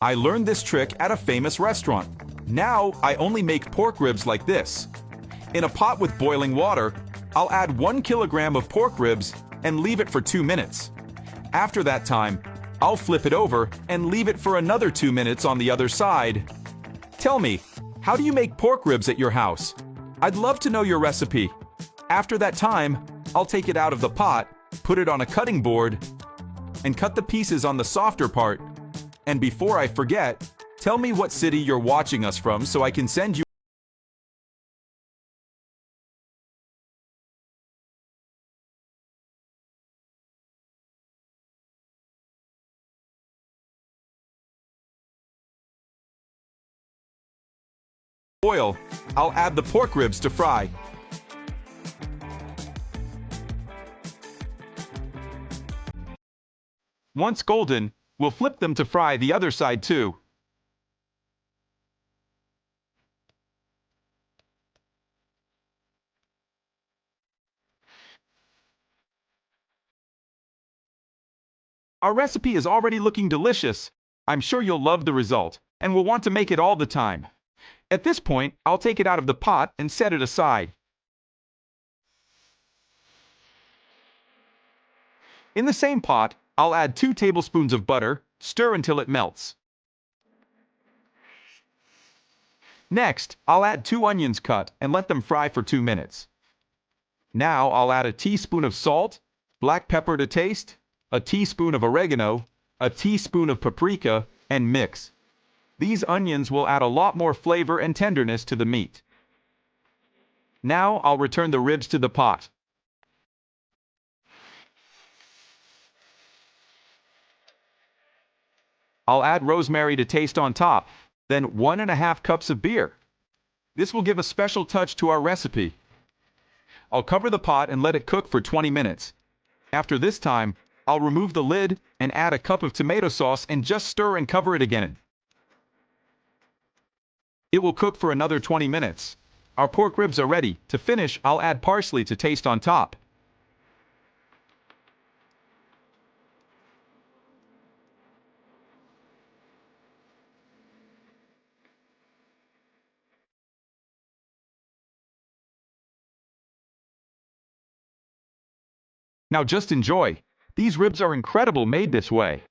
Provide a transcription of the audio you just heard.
I learned this trick at a famous restaurant. Now I only make pork ribs like this. In a pot with boiling water, I'll add 1 kilogram of pork ribs and leave it for 2 minutes. After that time, I'll flip it over and leave it for another 2 minutes on the other side. Tell me, how do you make pork ribs at your house? I'd love to know your recipe. After that time, I'll take it out of the pot, put it on a cutting board, and cut the pieces on the softer part. And before I forget, tell me what city you're watching us from so I can send you oil. I'll add the pork ribs to fry. Once golden, we'll flip them to fry the other side too. Our recipe is already looking delicious. I'm sure you'll love the result and will want to make it all the time. At this point, I'll take it out of the pot and set it aside. In the same pot, I'll add 2 tablespoons of butter, stir until it melts. Next, I'll add 2 onions cut and let them fry for 2 minutes. Now I'll add a teaspoon of salt, black pepper to taste, a teaspoon of oregano, a teaspoon of paprika, and mix. These onions will add a lot more flavor and tenderness to the meat. Now I'll return the ribs to the pot. I'll add rosemary to taste on top, then 1½ cups of beer. This will give a special touch to our recipe. I'll cover the pot and let it cook for 20 minutes. After this time, I'll remove the lid and add a cup of tomato sauce and just stir and cover it again. It will cook for another 20 minutes. Our pork ribs are ready. To finish, I'll add parsley to taste on top. Now just enjoy. These ribs are incredible made this way.